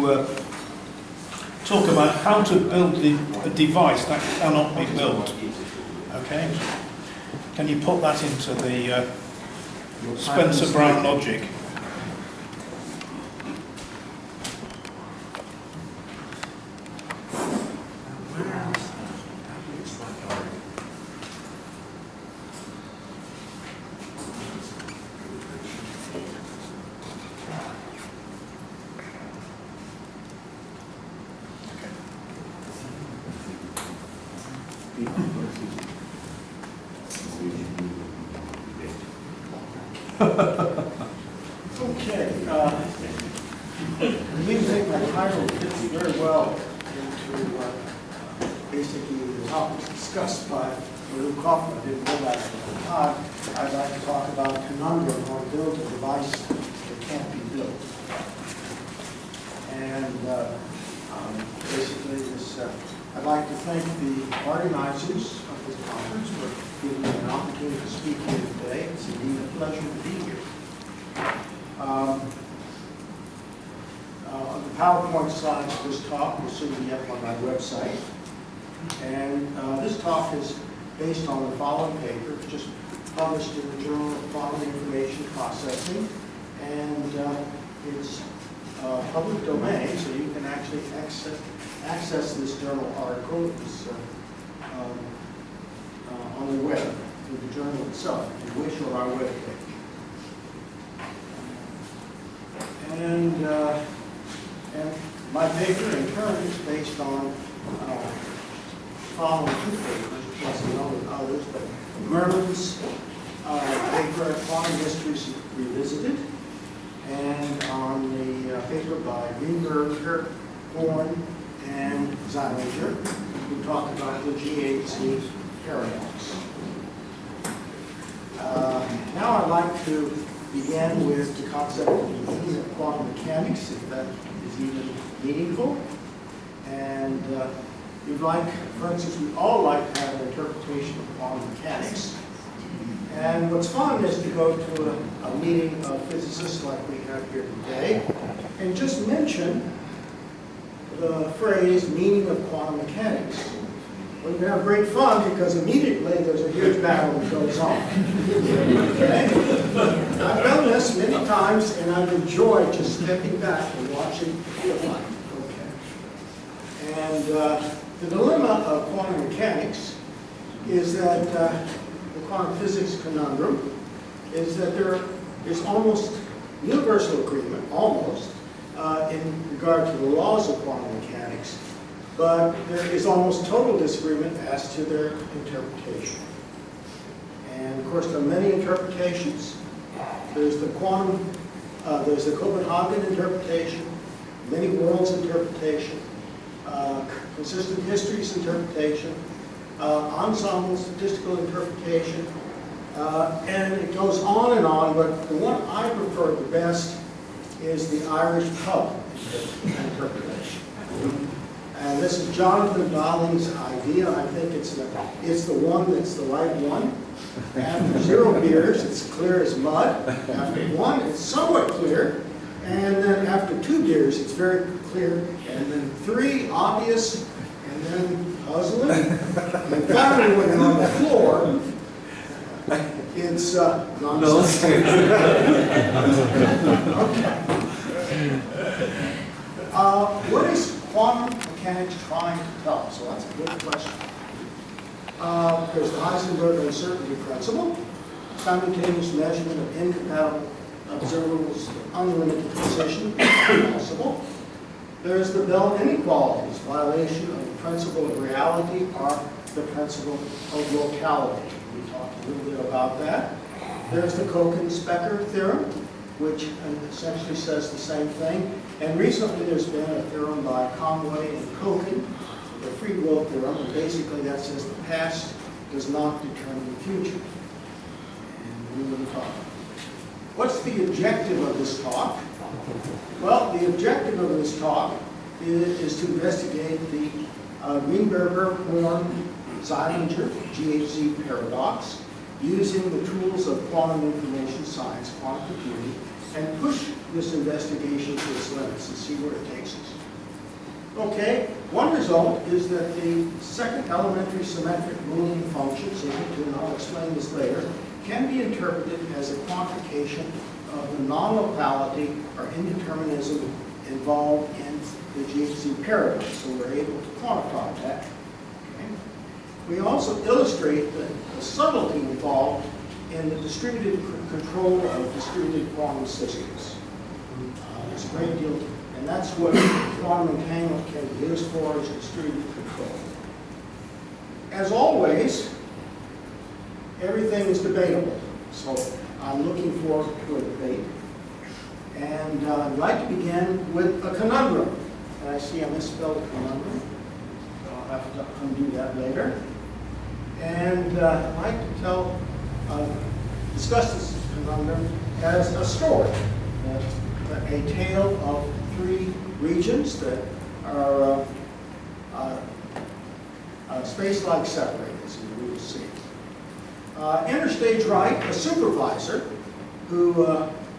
to talk about how to build a device that cannot be built. Okay? Can you put that into the Spencer Brown logic? Okay, I believe that my title fits very well into basically the topics discussed by Luke Kaufman. I didn't know that at the time. I'd like to talk about a conundrum or build a device that can't be built. And basically this, I'd like to thank the organizers of this conference for giving me an opportunity to speak here today. It's indeed a pleasure to be here. The PowerPoint slides for this talk will soon be up on my website. And this talk is based on the following paper, just published in the Journal of Quantum Information Processing. And it's public domain, so you can actually access this journal article. It's on the web, through the journal itself, if you wish, or our webpage. And my paper, in turn, is based on following two papers, plus along with others, but Merlin's paper, Quantum Histories Revisited, and on the paper by Greenberg, Horn, and Zeilinger, who talk about the G8Z paradox. Now I'd like to begin with the concept of the meaning of quantum mechanics, if that is even meaningful. And you'd like, for instance, we all like to have an interpretation of quantum mechanics. And what's fun is to go to a meeting of physicists like we have here today and just mention the phrase meaning of quantum mechanics. We're going to have great fun because immediately there's a huge battle that goes on. Okay? I've done this many times and I've enjoyed just stepping back and watching the fight. Okay. And the dilemma of quantum mechanics is that the quantum physics conundrum is that there is almost universal agreement, almost, in regard to the laws of quantum mechanics. But there is almost total disagreement as to their interpretation. And of course, there are many interpretations. There's the there's the Copenhagen interpretation, many worlds interpretation, consistent histories interpretation, ensemble statistical interpretation, and it goes on, but the one I prefer the best is the Irish pub interpretation. And this is Jonathan Dolling's idea. I think it's the one that's the right one. After 0 beers, it's clear as mud. After 1, it's somewhat clear. And then after 2 beers, it's very clear. And then 3, obvious. And then puzzling. And finally, when you're on the floor, it's nonsense. Okay. What is quantum mechanics trying to tell us? So that's a good question. There's the Heisenberg uncertainty principle, simultaneous measurement of incompatible observables with unlimited precision, possible. There's the Bell inequalities, violation of the principle of reality or the principle of locality. We talked a little bit about that. There's the Kochen-Specker theorem, which essentially says the same thing. And recently there's been a theorem by Conway and Kochen, the free will theorem, and basically that says the past does not determine the future. And we will talk. What's the objective of this talk? Well, the objective of this talk is to investigate the Greenberger-Horn-Zeilinger G8Z paradox using the tools of quantum information science, quantum computing, and push this investigation to its limits and see where it takes us. Okay, one result is that the second elementary symmetric Boolean function, and I'll explain this later, can be interpreted as a quantification of the non-locality or indeterminism involved in the GHZ paradigm. So we're able to quantify that. Okay. We also illustrate the subtlety involved in the distributed control of distributed quantum systems. There's a great deal, and that's what quantum entanglement can be used for, is distributed control. As always, everything is debatable, so I'm looking forward to a debate. And I'd like to begin with a conundrum. And I see I misspelled a conundrum, so I'll have to undo that later. And I'd like to discuss this conundrum as a story, a tale of three regions that are space-like separated, as we will see. Enter stage right, a supervisor who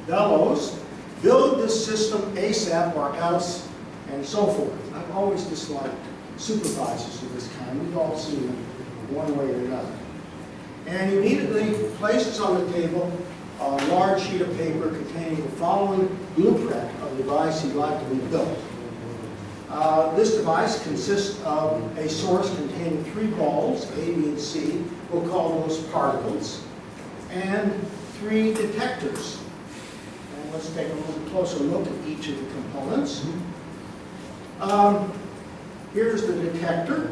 bellows, build this system ASAP or else, and so forth. I've always disliked supervisors of this kind. We've all seen them one way or another. And immediately places on the table a large sheet of paper containing the following blueprint of the device he'd like to be built. This device consists of a source containing three balls, A, B, and C. We'll call those particles. And three detectors. And let's take a little closer look at each of the components. Here's the detector.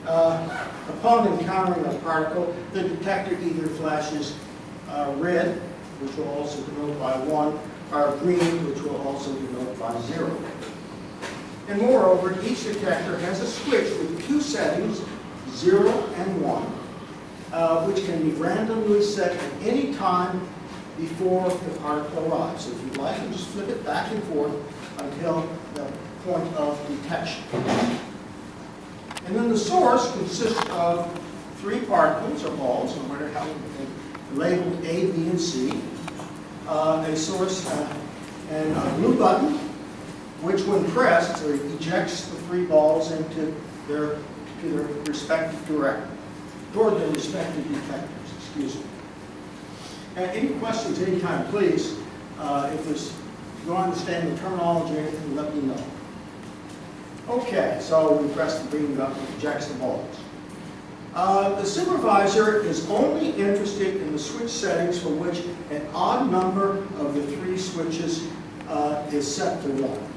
Upon encountering a particle, the detector either flashes red, which will also denote by 1, or green, which will also denote by 0. And moreover, each detector has a switch with two settings, 0 and 1, which can be randomly set at any time before the particle arrives. So if you'd like, you just flip it back and forth until the point of detection. And then the source consists of three particles, or balls, no matter how labeled A, B, and C, a source and a blue button, which when pressed, ejects the three balls into their respective toward their respective detectors. Excuse me. Any questions anytime, please. If you don't understand the terminology or anything, let me know. Okay, so we press the green button, it ejects the balls. The supervisor is only interested in the switch settings for which an odd number of the three switches is set to 1.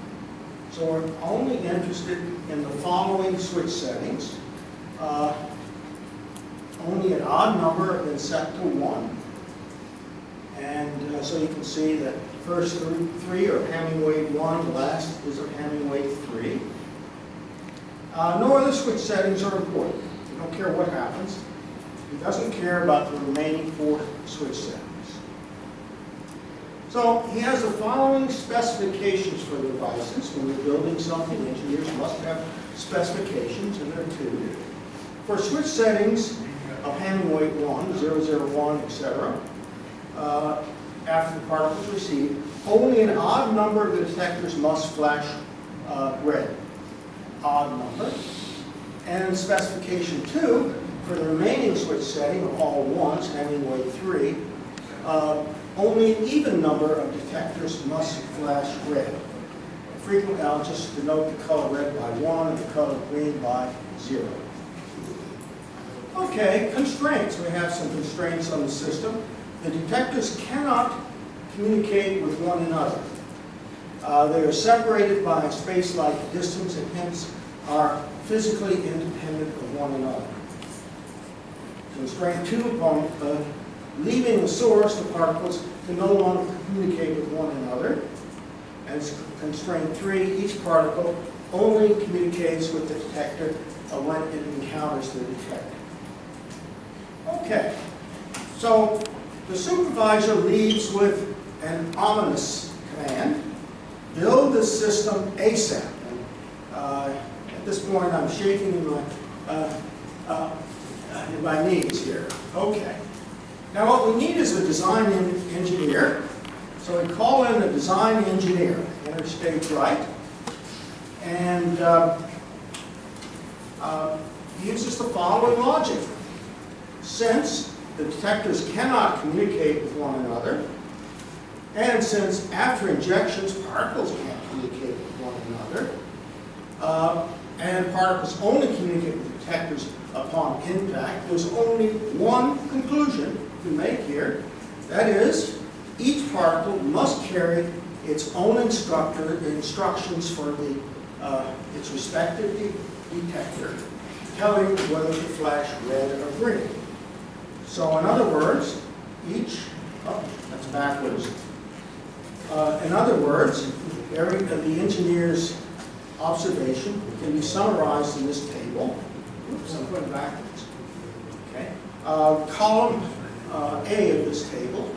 So we're only interested in the following switch settings. Only an odd number have been set to 1. And so you can see that the first three are Hamming weight 1, the last is a Hamming weight 3. No other switch settings are important. You don't care what happens. He doesn't care about the remaining 4 switch settings. So he has the following specifications for the devices. When you're building something, engineers must have specifications, and there are 2. For switch settings of Hamming weight 1, 0, 0, 1, etc., after the particle is received, only an odd number of the detectors must flash red. Odd number. And specification 2, for the remaining switch setting of all 1s, Hamming weight 3, only an even number of detectors must flash red. Frequently, I'll just denote the color red by 1 and the color green by 0. Okay, constraints. We have some constraints on the system. The detectors cannot communicate with one another. They are separated by a space-like distance and hence are physically independent of one another. Constraint 2, upon leaving the source, the particles can no longer communicate with one another. And constraint 3, each particle only communicates with the detector when it encounters the detector. Okay, so the supervisor leads with an ominous command: build the system ASAP. At this point, I'm shaking in my knees here. Okay. Now, what we need is a design engineer So we call in a design engineer, enter stage right, and he uses the following logic. Since the detectors cannot communicate with one another, and since after injections particles can't communicate with one another, and particles only communicate with detectors upon impact, there's only one conclusion to make here. That is, each particle must carry its own instructions for its respective detector, telling whether to flash red or green. So in other words, that's backwards. In other words, the engineer's observation can be summarized in this table. Oops, I'm going backwards. Okay. Column A of this table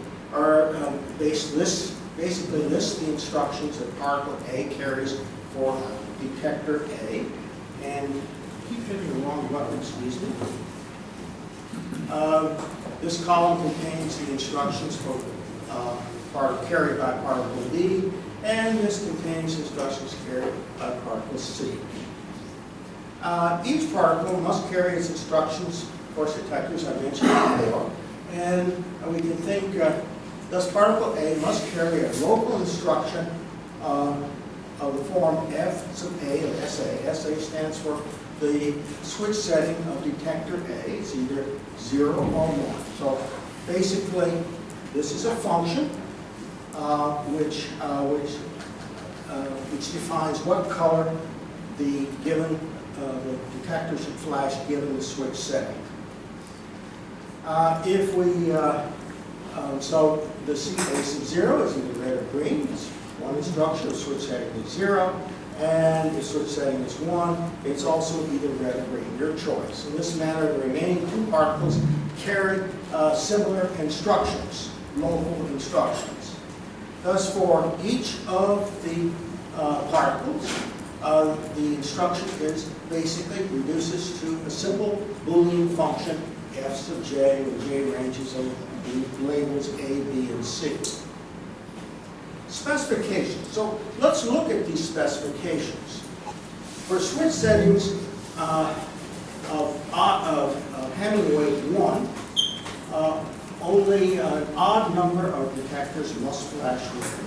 basically lists the instructions that particle A carries for detector A. And keep hitting the wrong button, excuse me. This column contains the instructions for carried by particle B, and this contains instructions carried by particle C. Each particle must carry its instructions for detectors I mentioned before, and we can think, thus particle A must carry a local instruction of the form F sub A of SA. SA stands for the switch setting of detector A. It's either 0 or 1. So basically, this is a function which defines what color the detector should flash given the switch setting. So the C A sub 0 is either red or green. It's one instruction. The switch setting is 0, and the switch setting is 1. It's also either red or green, your choice. In this manner, the remaining two particles carry similar instructions, local instructions. Thus, for each of the particles, the instruction is basically reduces to a simple Boolean function, f sub j, where j ranges of the labels A, B, and C. Specifications. So let's look at these specifications. For switch settings of Hamming weight 1, only an odd number of detectors must flash red.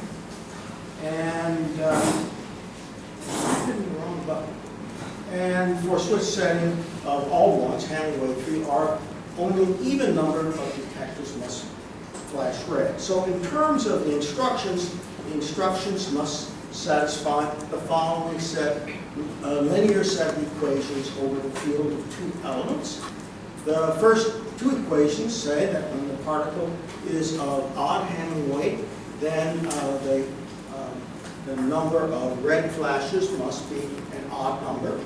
And for switch setting of all ones, Hamming weight 3, only an even number of detectors must flash red. So in terms of the instructions must satisfy the following linear set of equations over the field of two elements. The first two equations say that when the particle is of odd Hamming weight, then the number of red flashes must be an odd number,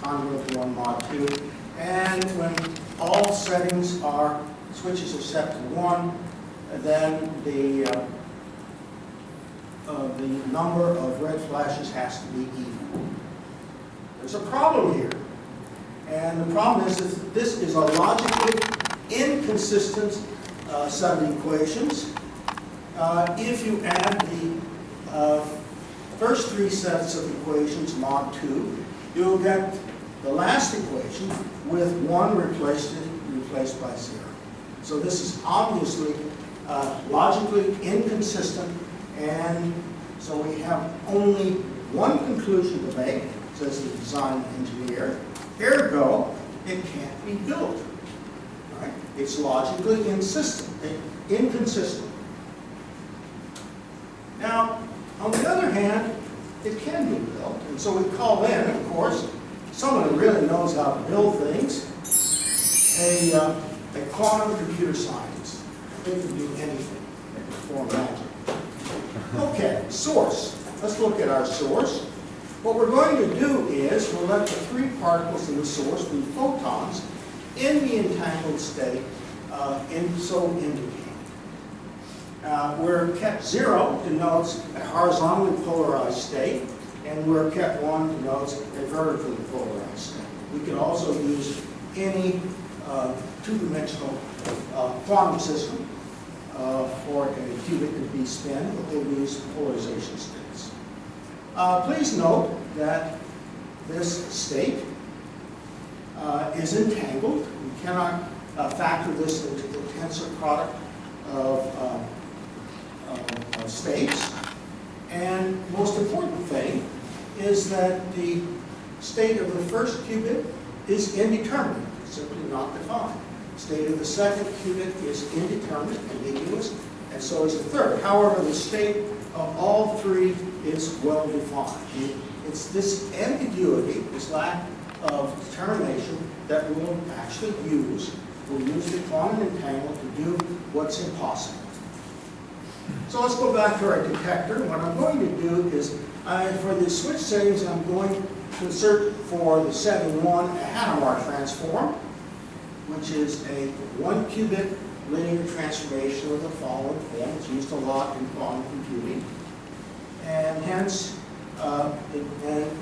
congruent to 1 mod 2. And when all settings switches are set to 1, then the number of red flashes has to be even. There's a problem here. And the problem is that this is a logically inconsistent set of equations. If you add the first three sets of equations mod 2, you'll get the last equation with 1 replaced by 0. So this is obviously logically inconsistent, and so we have only one conclusion to make, says the design engineer. Ergo, it can't be built. Right? It's logically inconsistent. Now, on the other hand, it can be built, and so we call in, of course, someone who really knows how to build things, a quantum computer scientist. They can do anything. They can perform magic. Okay, source. Let's look at our source. What we're going to do is we'll let the three particles in the source be photons in the entangled state, so indicated. Where kept 0 denotes a horizontally polarized state, and where kept 1 denotes a vertically polarized state. We could also use any two-dimensional quantum system for a qubit to be spin, we'll use polarization states. Please note that this state is entangled. We cannot factor this into the tensor product of states. And most important thing is that the state of the first qubit is indeterminate, simply not defined. State of the second qubit is indeterminate, ambiguous, and so is the third. However, the state of all three is well defined. It's this ambiguity, this lack of determination, that we'll actually use. We'll use the quantum entanglement to do what's impossible. So let's go back to our detector. What I'm going to do is, for the switch settings, I'm going to insert for the setting 1 a Hadamard transform, which is a 1 qubit linear transformation of the following form. It's used a lot in quantum computing. And hence,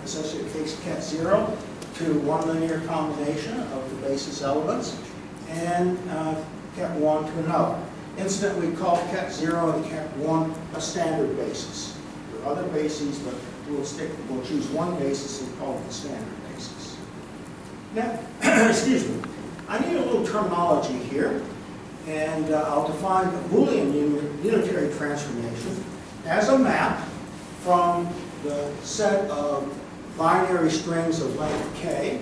essentially it takes ket 0 to 1 linear combination of the basis elements, and ket 1 to another. Incidentally, we call ket 0 and ket 1 a standard basis. There are other bases, but we'll choose one basis and call it the standard basis. Now, excuse me, I need a little terminology here, and I'll define a Boolean unitary transformation as a map from the set of binary strings of length k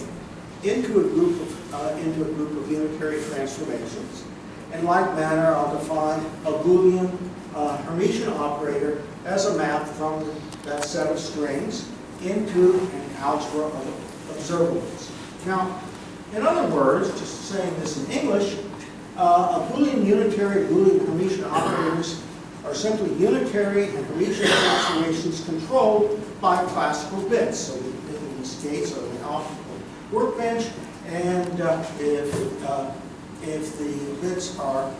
into a group of unitary transformations. In like manner, I'll define a Boolean Hermitian operator as a map from that set of strings into an algebra of observables. Now, in other words, just saying this in English, a Boolean unitary Boolean Hermitian operators are simply unitary and Hermitian transformations controlled by classical bits. So we think of these gates are the optical workbench, and if the bits are,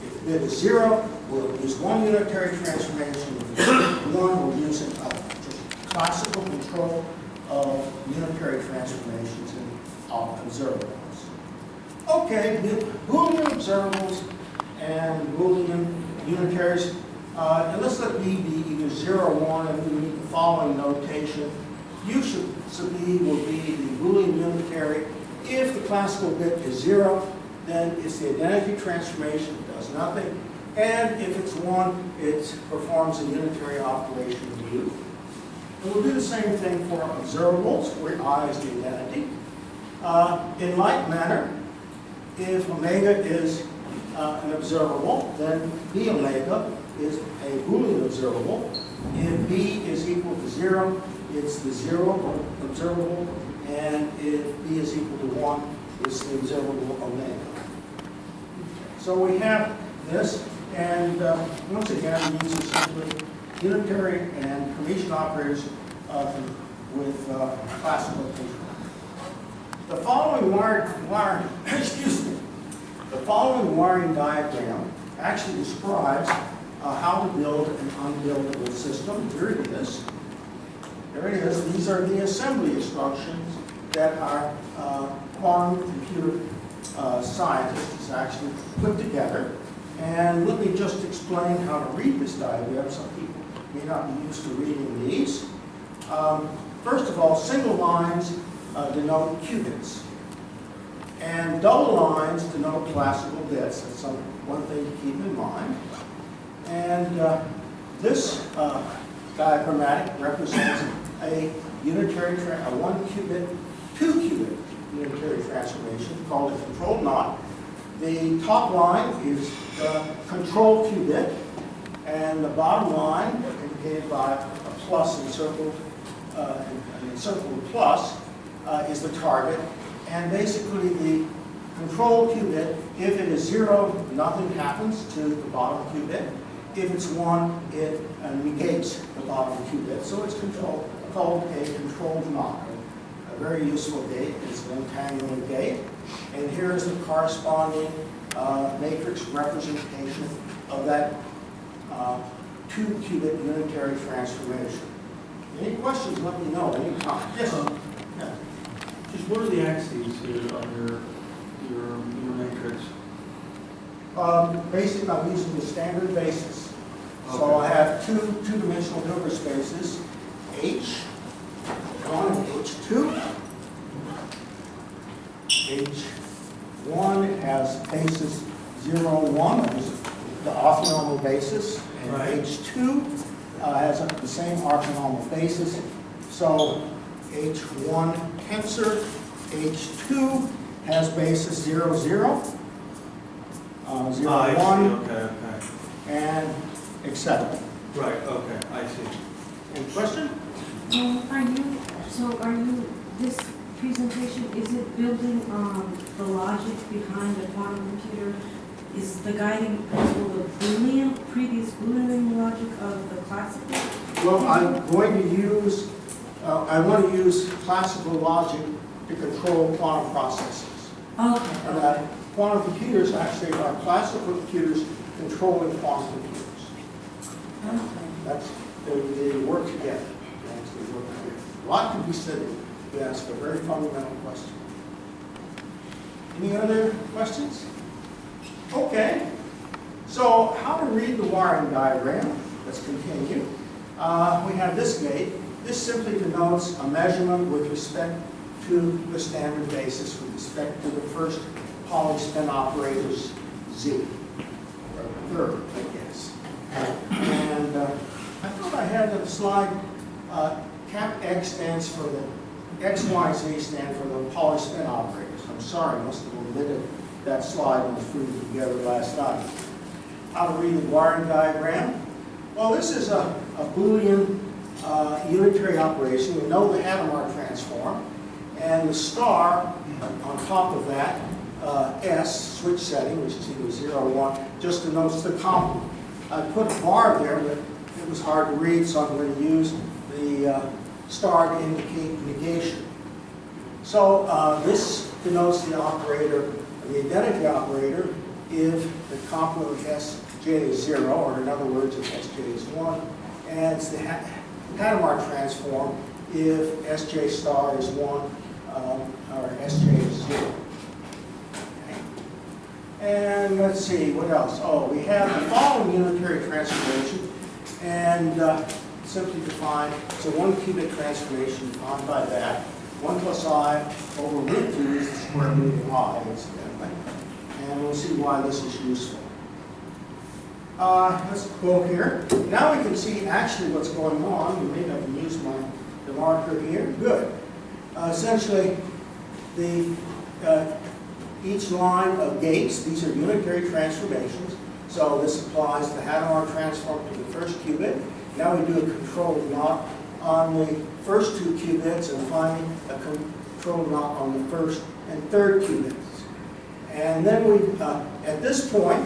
if the bit is 0, we'll use one unitary transformation. If 1, we'll use just classical control of unitary transformations in observables. Okay, Boolean observables and Boolean unitaries. And let's let B be either 0 or 1, and we need the following notation. U sub B will be the Boolean unitary. If the classical bit is 0, then it's the identity transformation, it does nothing. And if it's 1, it performs a unitary operation of U. And we'll do the same thing for observables, where I is the identity. In like manner, if omega is an observable, then B omega is a Boolean observable. If B is equal to 0, it's the 0 observable, and if B is equal to 1, it's the observable omega. So we have this, and once again, we use simply unitary and Hermitian operators with classical control. The following the following wiring diagram actually describes how to build an unbuildable system. Here it is. There it is. These are the assembly instructions that our quantum computer scientists actually put together. And let me just explain how to read this diagram. Some people may not be used to reading these. First of all, single lines denote qubits. And double lines denote classical bits. That's one thing to keep in mind. And this diagrammatic represents a unitary, a 1 qubit, 2 qubit unitary transformation called a control knot. The top line is the control qubit, and the bottom line, indicated by a plus encircled, an encircled plus, is the target. And basically the control qubit, if it is 0, nothing happens to the bottom qubit. If it's 1, it negates the bottom qubit. So it's called a controlled knot. A very useful gate. It's an entangling gate. And here's the corresponding matrix representation of that 2 qubit unitary transformation. Any questions, let me know anytime. Yes? Yeah. Just what are the axes here on your matrix? Basically, I'm using the standard basis. So Okay. I have two-dimensional Hilbert spaces, H1 and H2. H1 has basis 0, 1, which is the orthonormal basis, and Right. H2 has the same orthonormal basis. So H1 tensor, H2 has basis 0, 0, 0, I 1, see, okay. and etc. Right, okay, I see. Any question? Are you, this presentation, is it building the logic behind the quantum computer? Is the guiding principle the previous Boolean logic of the classical? Well, I'm going to use, I want to use classical logic to control quantum processes. Okay. And quantum computers actually are classical computers controlling quantum computers. Okay. That's, they work together. They actually work together. A lot can be said. You ask a very fundamental question. Any other questions? Okay. So how to read the wiring diagram? Let's continue. We have this gate. This simply denotes a measurement with respect to the standard basis with respect to the first Pauli spin operator's Z, or the third, I guess. And I thought I had a slide, cap X stands for the X, Y, Z stand for the Pauli spin operators. I'm sorry, I must have omitted that slide when I threw it together last night. How to read the wiring diagram? Well, this is a Boolean unitary operation. We know the Hadamard transform. And the star on top of that, S, switch setting, which is either 0 or 1, just denotes the complement. I put a bar there, but it was hard to read, so I'm going to use the star to indicate negation. So this denotes the operator, the identity operator, if the complement of Sj is 0, or in other words, if Sj is 1, and it's the Hadamard transform if Sj star is 1, or Sj is 0. Okay. And let's see, what else? Oh, we have the following unitary transformation, and simply defined, so one qubit transformation defined by that. 1 plus I over root 2 is the square root of I, incidentally. And we'll see why this is useful. Let's go here. Now we can see actually what's going on. Maybe I can use the marker here. Good. Essentially, each line of gates, these are unitary transformations. So this applies the Hadamard transform to the first qubit. Now we do a control knot on the first 2 qubits and finally a control knot on the first and third qubits. And then we, at this point,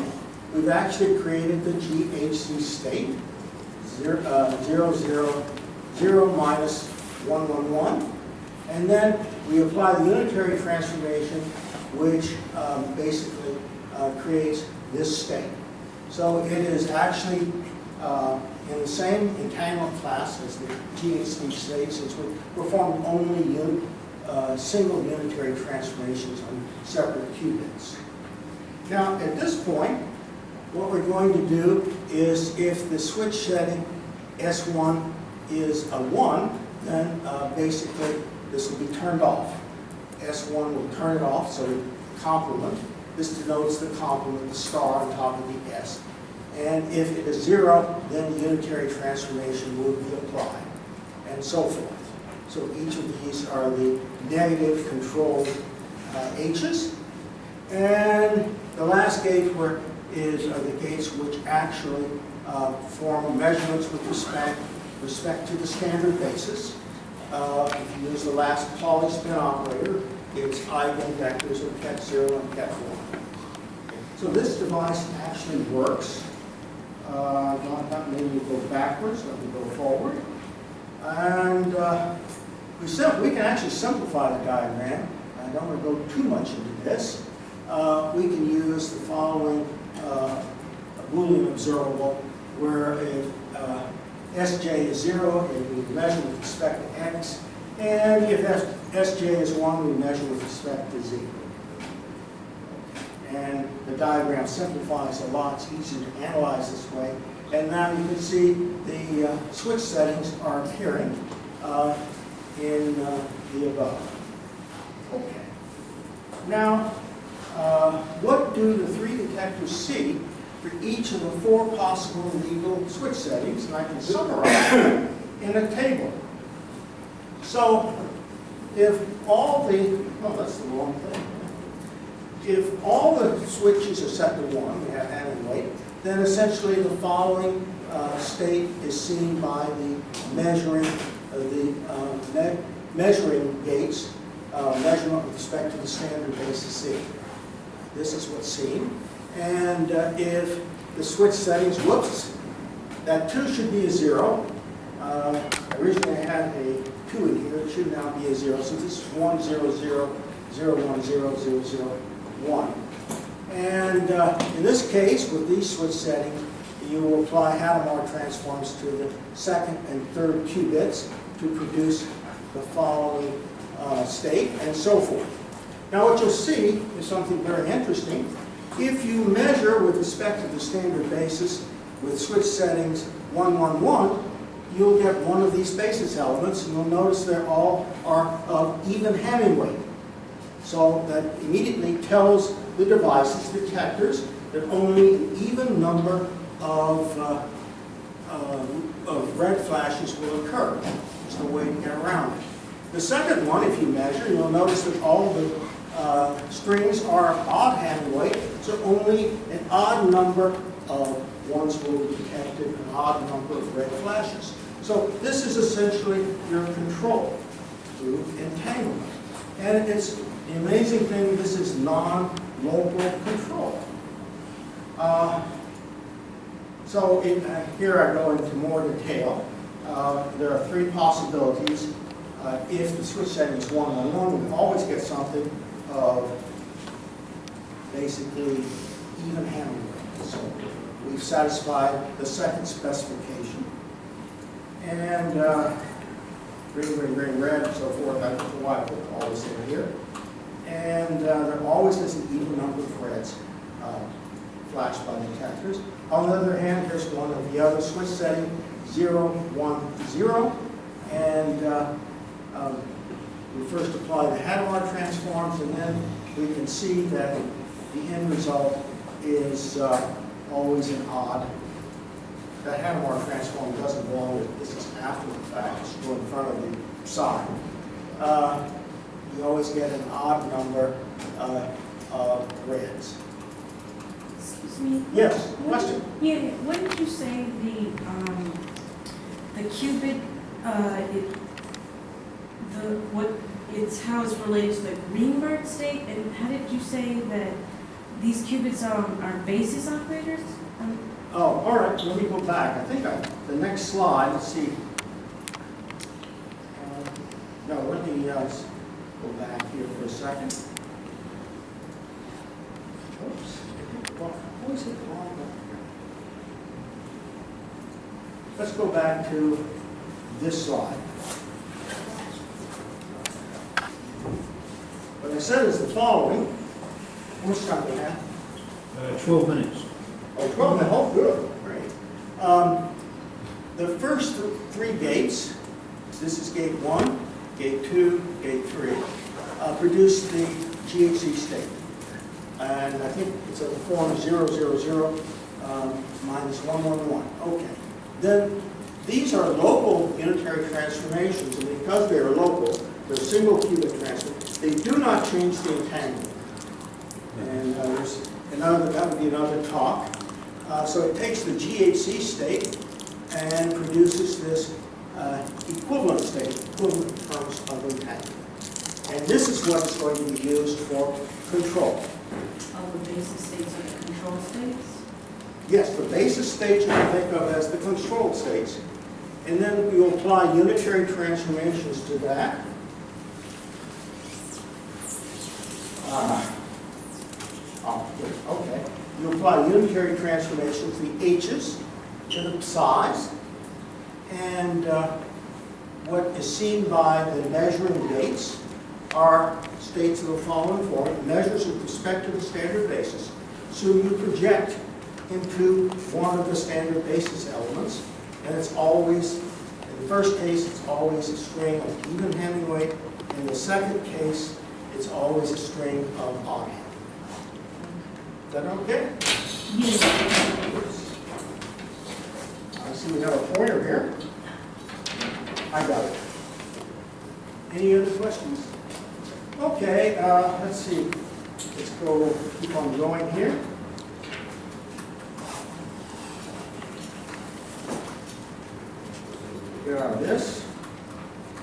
we've actually created the GHZ state, 0, 0, 0, 0 minus 1, 1, 1. And then we apply the unitary transformation, which basically creates this state. So it is actually in the same entanglement class as the GHZ state, since we perform only single unitary transformations on separate qubits. Now, at this point, what we're going to do is, if the switch setting S1 is a 1, then basically this will be turned off. S1 will turn it off, so the complement. This denotes the complement, the star on top of the S. And if it is 0, then the unitary transformation will be applied, and so forth. So each of these are the negative controlled H's. And the last gate are the gates which actually form measurements with respect to the standard basis. If you use the last Pauli spin operator, it's eigenvectors of ket 0 and ket 1. So this device actually works. Not maybe we go backwards, let me go forward. And we can actually simplify the diagram. I don't want to go too much into this. We can use the following Boolean observable, where if Sj is 0, we measure with respect to x, and if Sj is 1, we measure with respect to z. And the diagram simplifies a lot. It's easier to analyze this way. And now you can see the switch settings are appearing in the above. Okay. Now, what do the three detectors see for each of the four possible legal switch settings? And I can summarize them in a table. So, if all the, oh, that's the wrong thing. If all the switches are set to 1, we have hand weight, then essentially the following state is seen by the measuring gates, measurement with respect to the standard basis C. This is what's seen. And if the switch settings, whoops, that 2 should be a 0. Originally I had a 2 in here. It should now be a 0. So this is 1, 0, 0, 0, 1, 0, 0, 0, 1. And in this case, with these switch settings, you will apply Hadamard transforms to the second and third qubits to produce the following state, and so forth. Now what you'll see is something very interesting. If you measure with respect to the standard basis with switch settings 1, 1, 1, you'll get one of these basis elements, and you'll notice they all are of even Hamming weight. So that immediately tells the devices, detectors, that only an even number of red flashes will occur. It's the way to get around it. The second one, if you measure, you'll notice that all the strings are of odd Hamming weight, so only an odd number of ones will be detected, an odd number of red flashes. So this is essentially your control through entanglement. And it's the amazing thing, this is non-local control. Here I go into more detail. There are three possibilities. If the switch setting is 1, 1, 1, we always get something of basically even Hamming weight. So we've satisfied the second specification. And green, green, green, red, and so forth. I don't know why I put always in here. And there always is an even number of reds flashed by detectors. On the other hand, here's one of the other switch setting, 0, 1, 0. And we first apply the Hadamard transforms, and then we can see that the end result is always an odd. That Hadamard transform doesn't belong with, this is after the fact, it's still in front of the sign. You always get an odd number of reds. Excuse me? Yes, question? Yeah, what did you say the qubit, it's how it's related to the Greenberg state, and how did you say that these qubits are basis operators? Oh, all right, let me go back. I think the next slide, let's see. No, let me go back here for a second. Oops. What was it wrong? Let's go back to this slide. What I said is the following. How much time do we have? 12 minutes. Oh, 12 minutes. Oh, good. Great. The first three gates, this is gate 1, gate 2, gate 3, produce the GHZ state. And I think it's in the form 0, 0, 0, minus 1, 1, 1. Okay. Then these are local unitary transformations, and because they are local, they're single qubit transformations. They do not change the entanglement. And there's another, that would be another talk. So it takes the GHZ state and produces this equivalent state, equivalent in terms of entanglement. And this is what is going to be used for control. All the basis states are the control states? Yes, the basis states you can think of as the control states. And then we will apply unitary transformations to that. Okay. You apply unitary transformations, the H's, to the psi's. And what is seen by the measuring gates are states of the following form: measures with respect to the standard basis. So you project into one of the standard basis elements, and it's always, in the first case, it's always a string of even Hamming weight. In the second case, it's always a string of odd Hamming. Is that okay? Yes. I see we have a pointer here. I got it. Any other questions? Okay, let's see. Let's go, keep on going here. Get out of this.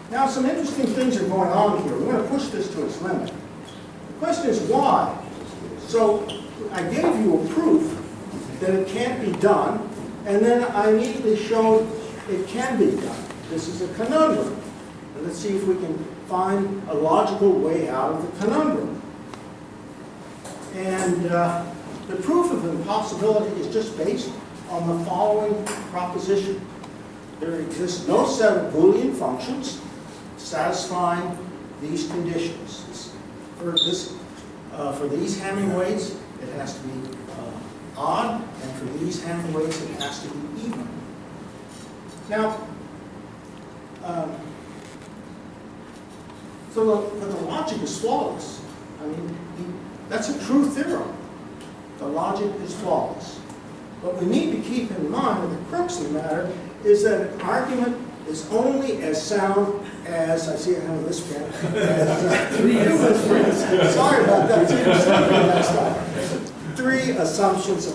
Now, some interesting things are going on here. We're going to push this to its limit. The question is why? So, I gave you a proof that it can't be done, and then I immediately showed it can be done. This is a conundrum. And let's see if we can find a logical way out of the conundrum. And the proof of impossibility is just based on the following proposition. There exists no set of Boolean functions satisfying these conditions. For these Hamming weights, it has to be odd, and for these Hamming weights, it has to be even. Now, so the logic is flawless. I mean, that's a true theorem. The logic is flawless. But we need to keep in mind that the crux of the matter is that an argument is only as sound as, I see I have this pen, as, sorry about that, next time. Three assumptions,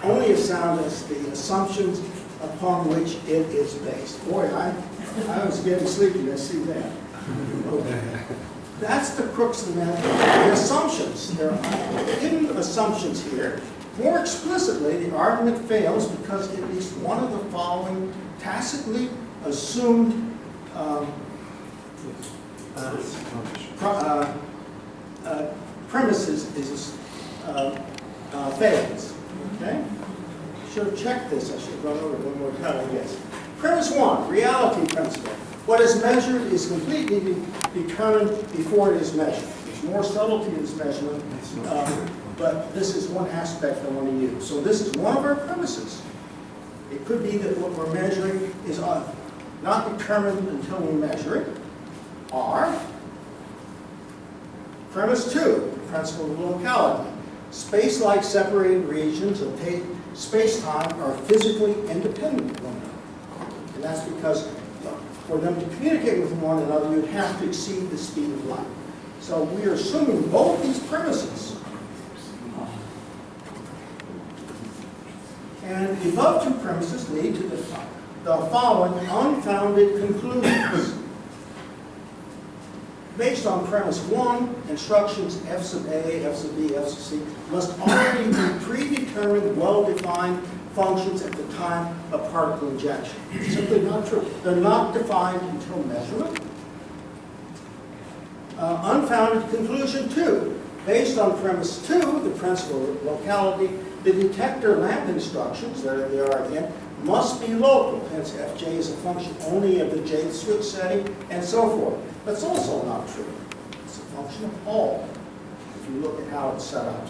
only as sound as the assumptions upon which it is based. Boy, I was getting sleepy, I see that. Okay. That's the crux of the matter. The assumptions, there are hidden assumptions here. More explicitly, the argument fails because at least one of the following tacitly assumed premises is fails. Okay? Should have checked this. I should have gone over it one more time, I guess. Premise one, reality principle. What is measured is completely determined before it is measured. There's more subtlety in this measurement, but this is one aspect I want to use. So this is one of our premises. It could be that what we're measuring is not determined until we measure it. Or, premise two, the principle of locality. Space-like separated regions of space-time are physically independent of one another. And that's because for them to communicate with one another, you'd have to exceed the speed of light. So we are assuming both these premises. And the above two premises lead to the following unfounded conclusions. Based on premise one, instructions F sub A, F sub B, F sub C must already be predetermined, well-defined functions at the time of particle injection. It's simply not true. They're not defined until measurement. Unfounded conclusion two. Based on premise two, the principle of locality, the detector lamp instructions, there they are again, must be local. Hence, Fj is a function only of the J switch setting, and so forth. That's also not true. It's a function of all, if you look at how it's set up.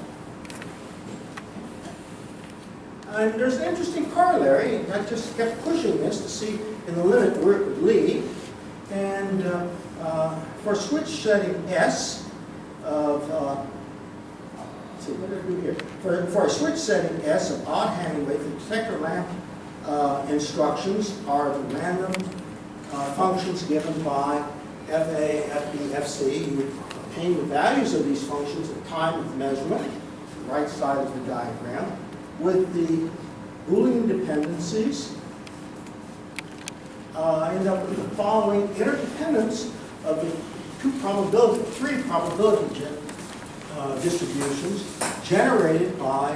And there's an interesting corollary. I just kept pushing this to see in the limit where it would lead. And for switch setting S of, let's see, what did I do here? For a switch setting S of odd Hamming weight, the detector lamp instructions are the random functions given by FA, FB, FC. You obtain the values of these functions at time of measurement, the right side of the diagram, with the Boolean dependencies. I end up with the following interdependence of the three probability distributions generated by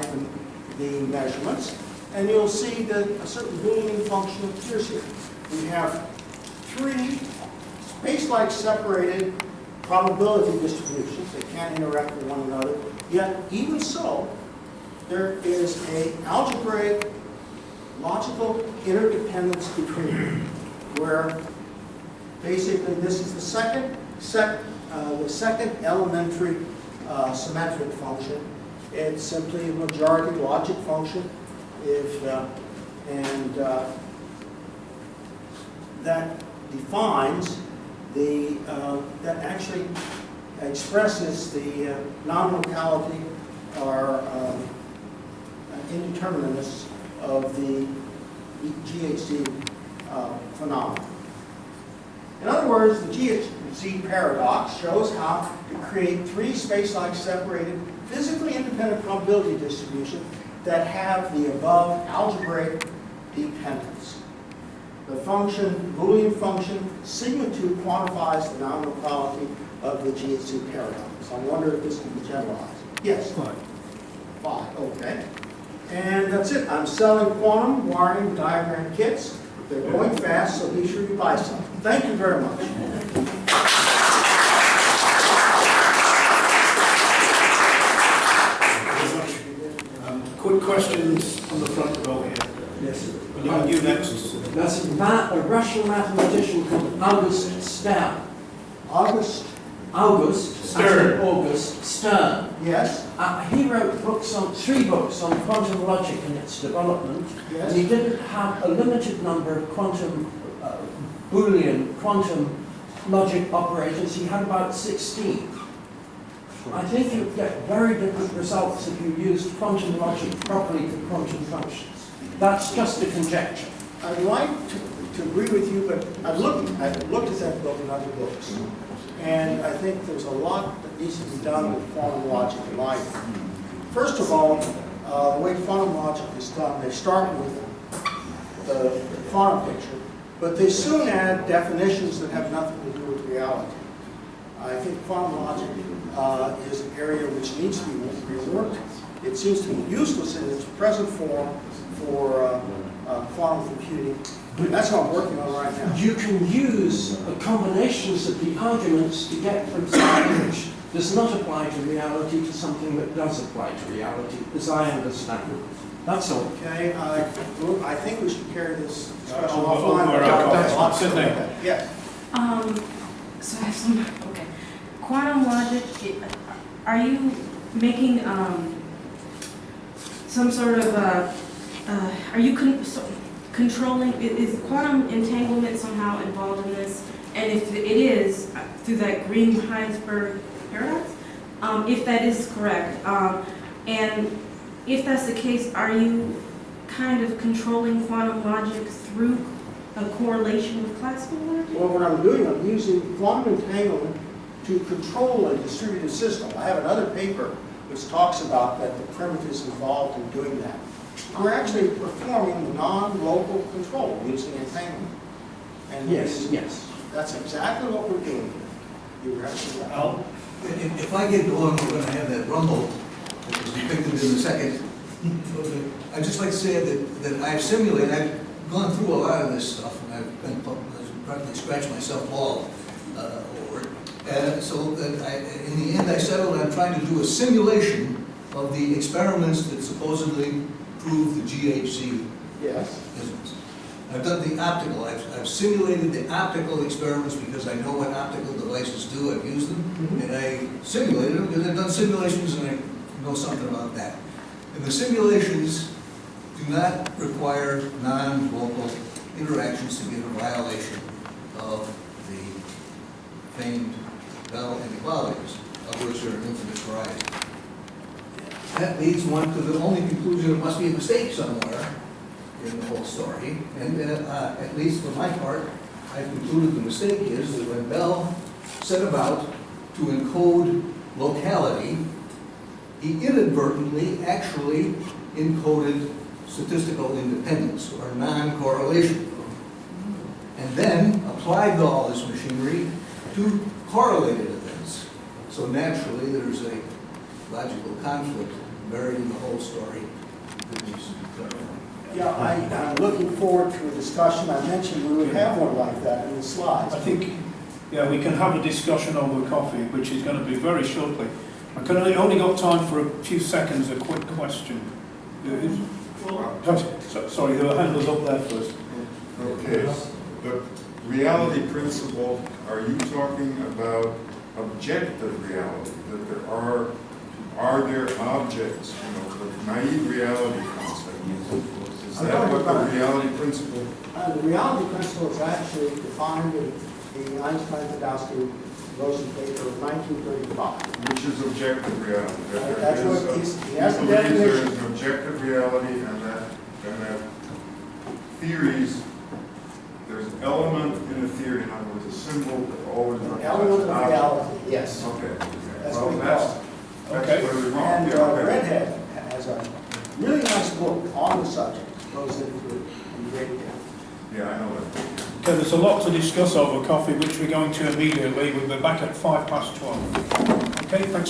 the measurements. And you'll see that a certain Boolean function appears here. We have three space-like separated probability distributions. They can't interact with one another. Yet, even so, there is an algebraic logical interdependence between them, where Basically, this is the second elementary symmetric function. It's simply a majority logic function. That defines the, that actually expresses the non-locality or indeterminateness of the GHZ phenomenon. In other words, the GHZ paradox shows how to create three space-like separated, physically independent probability distributions that have the above algebraic dependence. The function, Boolean function, sigma 2 quantifies the non-locality of the GHZ paradox. I wonder if this can be generalized. Yes? 5. Okay. And that's it. I'm selling quantum wiring diagram kits. They're going fast, so be sure you buy some. Thank you very much. Quick questions on the front row here. Yes. You next. That's a Russian mathematician called August Stern. August Stern. Yes. He wrote three books on quantum logic and its development. Yes. And he didn't have a limited number of quantum Boolean quantum logic operators. He had about 16. I think you'd get very different results if you used quantum logic properly for quantum functions. That's just a conjecture. I'd like to agree with you, but I've looked at that book in other books. And I think there's a lot that needs to be done with quantum logic in my opinion. First of all, the way quantum logic is done, they start with the quantum picture, but they soon add definitions that have nothing to do with reality. I think quantum logic is an area which needs to be reworked. It seems to be useless in its present form for quantum computing. And that's what I'm working on right now. You can use combinations of the arguments to get from something which does not apply to reality to something that does apply to reality, as I understand it. That's all. Okay, I think we should carry this discussion Over offline. our Sydney. Yes. So I have some, okay. Quantum logic, are you making some sort of, are you controlling, is quantum entanglement somehow involved in this? And if it is, through that Green-Heinsberg paradox, if that is correct, and if that's the case, are you kind of controlling quantum logic through a correlation with classical logic? Well, what I'm doing, I'm using quantum entanglement to control a distributed system. I have another paper which talks about that, the primitives involved in doing that. We're actually performing non-local control using entanglement. And yes. That's exactly what we're doing here. You're absolutely right. If I get going, we're going to have that rumble that was depicted in the second. I'd just like to say that I've simulated, I've gone through a lot of this stuff, and I've practically scratched myself bald over it. So that in the end, I settled on trying to do a simulation of the experiments that supposedly prove the GHZ Yes. business. I've done the optical. I've simulated the optical experiments because I know what optical devices do. I've used them, and I simulated them because I've done simulations and I know something about that. And the simulations do not require non-local interactions to get a violation of the famed Bell inequalities, of which there are infinite varieties. That leads one to the only conclusion: there must be a mistake somewhere in the whole story. And at least for my part, I've concluded the mistake is that when Bell set about to encode locality, he inadvertently actually encoded statistical independence or non-correlation, and then applied all this machinery to correlated events. So naturally, there's a logical conflict buried in the whole story that needs to be clarified. Yeah, I'm looking forward to a discussion. I mentioned we would have one like that in the slides. I think, yeah, we can have a discussion over coffee, which is going to be very shortly. I can only got time for a few seconds, a quick question. Sorry, the hand was up there first. Okay, but reality principle, are you talking about objective reality? That there are there objects, you know, the naive reality concept? Is that what the reality principle? The reality principle is actually defined in the Einstein-Tversky-Rosen paper of 1935. Which is objective reality. That That's there what is he has the he believes there definition. is an objective reality, and that theories, there's an element in a theory, in other words, a symbol that always An represents element of an object. reality, yes. Okay. That's Well, what he that's calls it. Okay. clearly wrong. And Yeah, okay. Redhead has a really nice book on the subject, goes into it in great depth. Yeah, I know that. Okay, there's a lot to discuss over coffee, which we're going to immediately. We'll be back at 12:05. Okay, thanks.